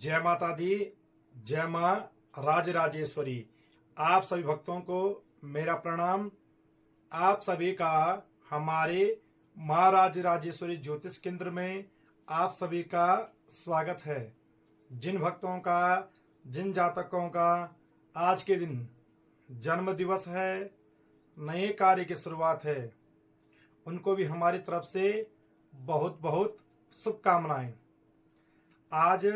जय माता दी। जय माँ राजराजेश्वरी। आप सभी भक्तों को मेरा प्रणाम। आप सभी का हमारे माँ राजराजेश्वरी ज्योतिष केंद्र में आप सभी का स्वागत है। जिन भक्तों का, जिन जातकों का आज के दिन जन्म दिवस है, नए कार्य की शुरुआत है, उनको भी हमारी तरफ से बहुत बहुत शुभकामनाएं। आज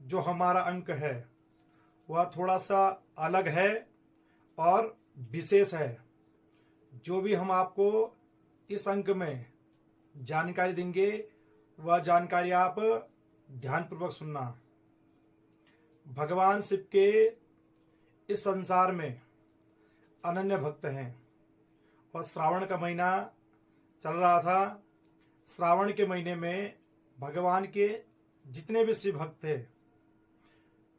जो हमारा अंक है वह थोड़ा सा अलग है और विशेष है। जो भी हम आपको इस अंक में जानकारी देंगे वह जानकारी आप ध्यानपूर्वक सुनना। भगवान शिव के इस संसार में अनन्य भक्त हैं और श्रावण का महीना चल रहा था। श्रावण के महीने में भगवान के जितने भी शिव भक्त थे,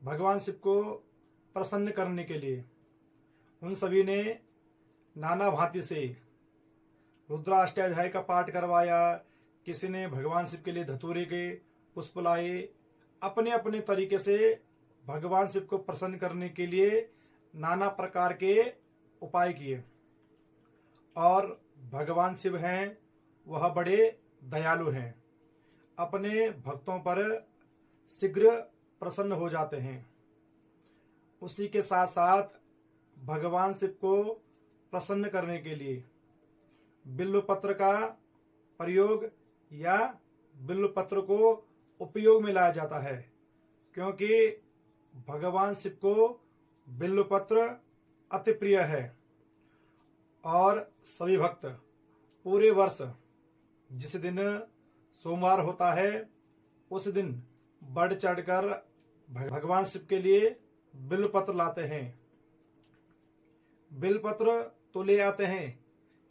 भगवान शिव को प्रसन्न करने के लिए उन सभी ने नाना भांति से रुद्राष्टाध्याय का पाठ करवाया। किसी ने भगवान शिव के लिए धतूरे के पुष्प लाए। अपने अपने तरीके से भगवान शिव को प्रसन्न करने के लिए नाना प्रकार के उपाय किए। और भगवान शिव हैं वह बड़े दयालु हैं, अपने भक्तों पर शीघ्र प्रसन्न हो जाते हैं। उसी के साथ साथ भगवान शिव को प्रसन्न करने के लिए बिल्व पत्र का प्रयोग या बिल्व पत्र को उपयोग में लाया जाता है, क्योंकि भगवान शिव को बिल्व पत्र अति प्रिय है। और सभी भक्त पूरे वर्ष जिस दिन सोमवार होता है उस दिन बढ़ चढ़कर भगवान शिव के लिए बिल्व पत्र लाते हैं। बिल्व पत्र तो ले आते हैं,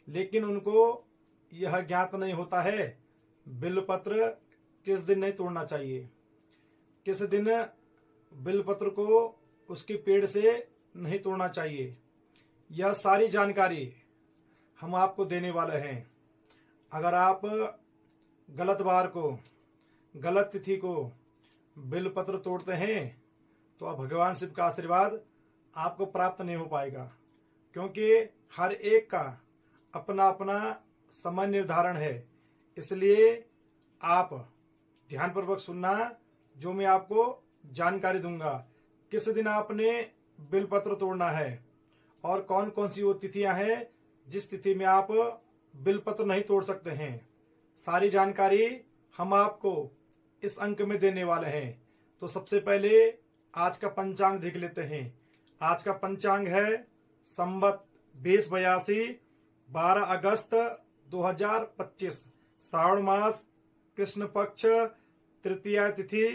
लेकिन उनको यह ज्ञात नहीं होता है बिल्व पत्र किस दिन नहीं तोड़ना चाहिए, किस दिन बिल्व पत्र को उसके पेड़ से नहीं तोड़ना चाहिए। यह सारी जानकारी हम आपको देने वाले हैं। अगर आप गलत बार को, गलत तिथि को बिल्व पत्र तोड़ते हैं तो अब भगवान शिव का आशीर्वाद आपको प्राप्त नहीं हो पाएगा, क्योंकि हर एक का अपना अपना समय निर्धारण है। इसलिए आप ध्यानपूर्वक सुनना जो मैं आपको जानकारी दूंगा। किस दिन आपने बिल्व पत्र तोड़ना है और कौन कौन सी वो तिथियां हैं जिस तिथि में आप बिल्व पत्र नहीं तोड़ सकते हैं, सारी जानकारी हम आपको इस अंक में देने वाले हैं। तो सबसे पहले आज का पंचांग देख लेते हैं। आज का पंचांग है संवत 2082, 12 अगस्त 2025, श्रावण मास, कृष्ण पक्ष, तृतीया तिथि,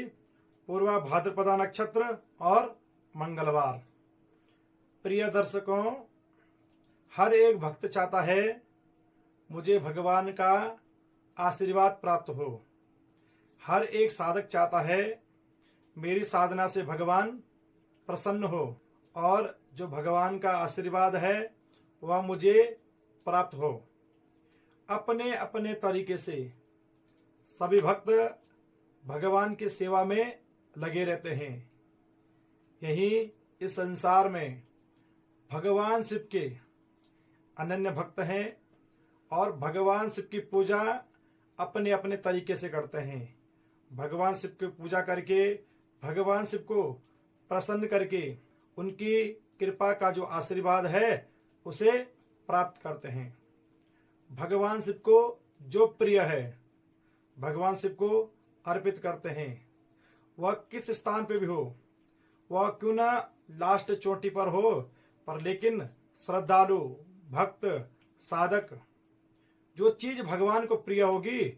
पूर्वा भाद्रपदा नक्षत्र और मंगलवार। प्रिय दर्शकों, हर एक भक्त चाहता है मुझे भगवान का आशीर्वाद प्राप्त हो। हर एक साधक चाहता है मेरी साधना से भगवान प्रसन्न हो और जो भगवान का आशीर्वाद है वह मुझे प्राप्त हो। अपने अपने तरीके से सभी भक्त भगवान की सेवा में लगे रहते हैं। यही इस संसार में भगवान शिव के अनन्य भक्त हैं और भगवान शिव की पूजा अपने अपने तरीके से करते हैं। भगवान शिव की पूजा करके, भगवान शिव को प्रसन्न करके उनकी कृपा का जो आशीर्वाद है उसे प्राप्त करते हैं। भगवान शिव को जो प्रिय है भगवान शिव को अर्पित करते हैं। वह किस स्थान पे भी हो, वह क्यों ना लास्ट चोटी पर हो, पर लेकिन श्रद्धालु भक्त साधक जो चीज भगवान को प्रिय होगी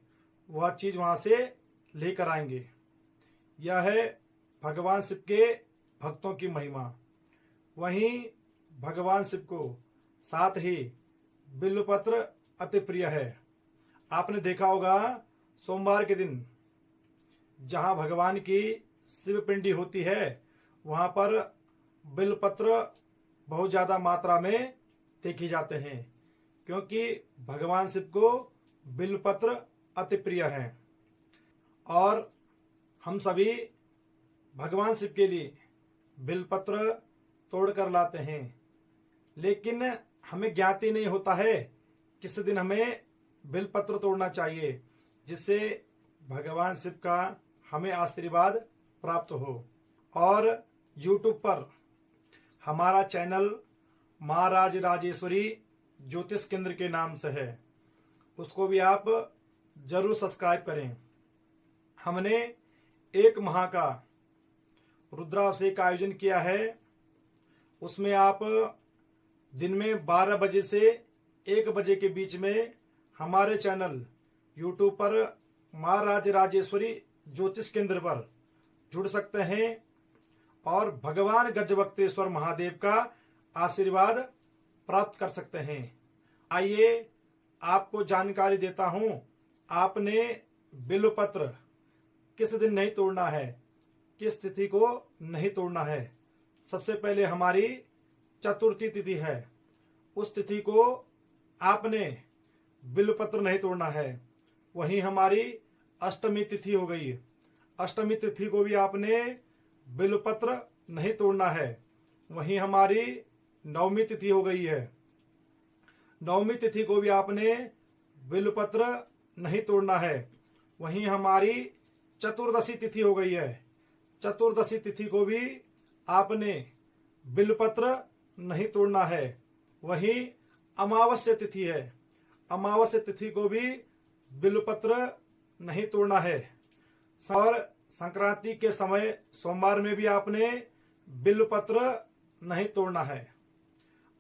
वह चीज वहां से लेकर आएंगे। यह है भगवान शिव के भक्तों की महिमा। वहीं भगवान शिव को साथ ही बिल्व पत्र अति प्रिय है। आपने देखा होगा सोमवार के दिन जहां भगवान की शिव पिंडी होती है वहां पर बिल्व पत्र बहुत ज्यादा मात्रा में देखे जाते हैं, क्योंकि भगवान शिव को बिल्व पत्र अति प्रिय है। और हम सभी भगवान शिव के लिए बिलपत्र तोड़ कर लाते हैं, लेकिन हमें ज्ञाति नहीं होता है किस दिन हमें बिलपत्र तोड़ना चाहिए, जिससे भगवान शिव का हमें आशीर्वाद प्राप्त हो। और YouTube पर हमारा चैनल महाराज राजेश्वरी ज्योतिष केंद्र के नाम से है, उसको भी आप जरूर सब्सक्राइब करें। हमने 1 माह का रुद्राभिषेक का आयोजन किया है, उसमें आप दिन में 12 बजे से 1 बजे के बीच में हमारे चैनल YouTube पर महाराज राजेश्वरी ज्योतिष केंद्र पर जुड़ सकते हैं और भगवान गजवक्तेश्वर महादेव का आशीर्वाद प्राप्त कर सकते हैं। आइए आपको जानकारी देता हूं, आपने बिल्वपत्र किस दिन नहीं तोड़ना है, किस तिथि को नहीं तोड़ना है। सबसे पहले हमारी चतुर्थी तिथि है, उस तिथि को आपने बिल्वपत्र नहीं तोड़ना है। वहीं हमारी अष्टमी तिथि हो गई, अष्टमी तिथि को भी आपने बिल्वपत्र नहीं तोड़ना है। वहीं हमारी नवमी तिथि हो गई है, नवमी तिथि को भी आपने बिल्वपत्र नहीं तोड़ना है। वहीं हमारी चतुर्दशी तिथि हो गई है, चतुर्दशी तिथि को भी आपने बिल्वपत्र नहीं तोड़ना है। वहीं अमावस्या तिथि है, अमावस्या तिथि को भी बिल्वपत्र नहीं तोड़ना है। और संक्रांति के समय सोमवार में भी आपने बिल्वपत्र नहीं तोड़ना है।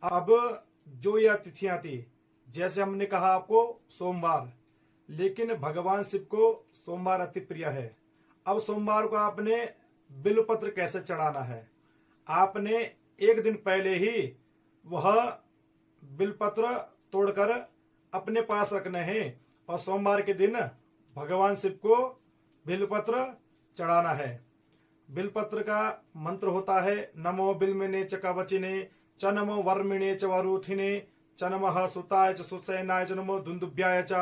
अब जो यह तिथियां थी, जैसे हमने कहा आपको सोमवार, लेकिन भगवान शिव को सोमवार अति प्रिय है। अब सोमवार को आपने बिल्वपत्र कैसे चढ़ाना है, आपने 1 दिन पहले ही वह बिल्वपत्र तोड़कर अपने पास रखने हैं और सोमवार के दिन भगवान शिव को बिल्वपत्र चढ़ाना है। बिल्वपत्र का मंत्र होता है नमो बिल्वने च कवचिने च नमो वर्मिणे च वरूथिने च नमः सुताय च सुसैनाय च नमो दुंदुभ्याय च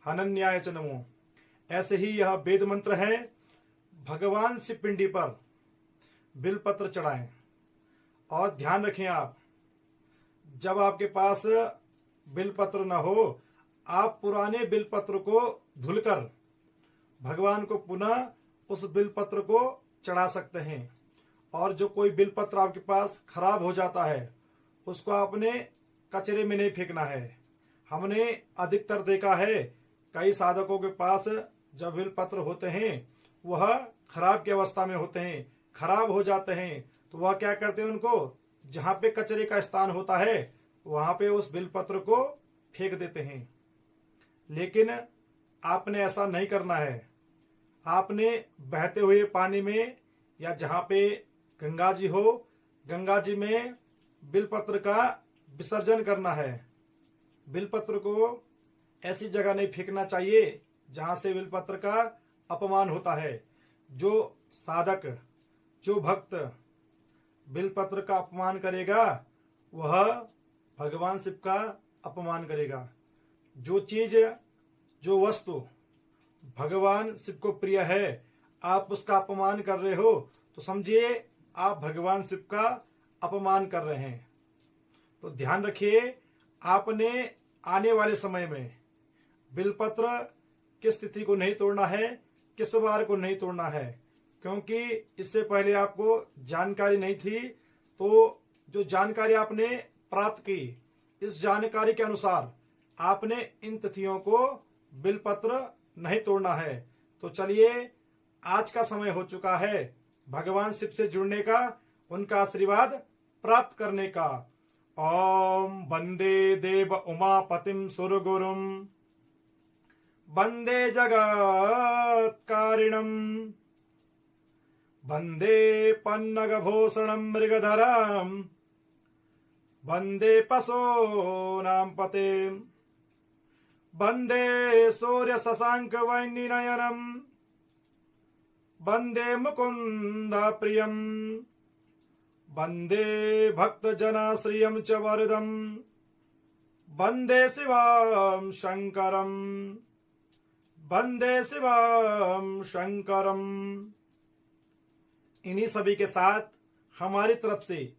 हनन्याय च नमो। ऐसे ही यह वेद मंत्र है। भगवान शिव पिंडी पर बिल्वपत्र चढ़ाएं और ध्यान रखें, आप जब आपके पास बिल्वपत्र न हो, आप पुराने बिल्वपत्र को धुलकर भगवान को पुनः उस बिल्वपत्र को चढ़ा सकते हैं। और जो कोई बिल्वपत्र आपके पास खराब हो जाता है, उसको आपने कचरे में नहीं फेंकना है। हमने अधिकतर देखा है, कई साधकों के पास जब बिल्वपत्र होते हैं वह खराब की अवस्था में होते हैं, खराब हो जाते हैं, तो वह क्या करते हैं, उनको जहां पे कचरे का स्थान होता है वहां पे उस बिल्वपत्र को फेंक देते हैं। लेकिन आपने ऐसा नहीं करना है। आपने बहते हुए पानी में या जहां पे गंगा जी हो, गंगा जी में बिल्वपत्र का विसर्जन करना है। बिल्वपत्र को ऐसी जगह नहीं फेंकना चाहिए जहां से बिल्वपत्र का अपमान होता है। जो साधक, जो भक्त बिल्वपत्र का अपमान करेगा वह भगवान शिव का अपमान करेगा। जो चीज, जो वस्तु भगवान शिव को प्रिय है, आप उसका अपमान कर रहे हो तो समझिए आप भगवान शिव का अपमान कर रहे हैं। तो ध्यान रखिए, आपने आने वाले समय में बिल्वपत्र किस तिथि को नहीं तोड़ना है, किस वार को नहीं तोड़ना है, क्योंकि इससे पहले आपको जानकारी नहीं थी। तो जो जानकारी आपने प्राप्त की, इस जानकारी के अनुसार आपने इन तिथियों को बिल्वपत्र नहीं तोड़ना है। तो चलिए, आज का समय हो चुका है भगवान शिव से जुड़ने का, उनका आशीर्वाद प्राप्त करने का। ओम वंदे देव उमापतिम सुरगुरुम वंदे जगत्कारिणम वंदे पन्नगभूषणम मृगधरम वंदे पशूनां पतिम् वंदे सूर्य शशांक वैनिनयनम वंदे मुकुंद प्रियम वंदे भक्त जनाश्रियम च वरदम वंदे शिवम शंकरम वंदे शिवम शंकरम। इन्हीं सभी के साथ हमारी तरफ से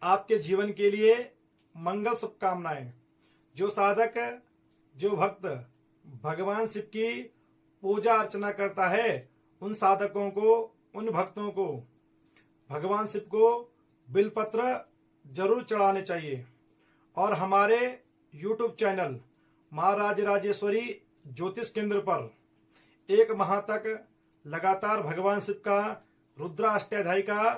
आपके जीवन के लिए मंगल शुभकामनाएं। जो साधक, जो भक्त भगवान शिव की पूजा अर्चना करता है, उन साधकों को, उन भक्तों को भगवान शिव को बिलपत्र जरूर चढ़ाने चाहिए। और हमारे YouTube चैनल माँ राजराजेश्वरी ज्योतिष केंद्र पर 1 माह तक लगातार भगवान शिव का रुद्राष्टध्यायी का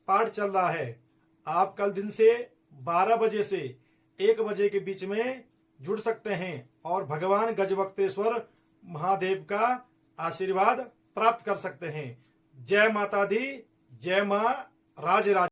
पाठ चल रहा है। आप कल दिन से 12 बजे से 1 बजे के बीच में जुड़ सकते हैं और भगवान गजवक्तेश्वर महादेव का आशीर्वाद प्राप्त कर सकते हैं। जय माता दी, जय माँ राजराज।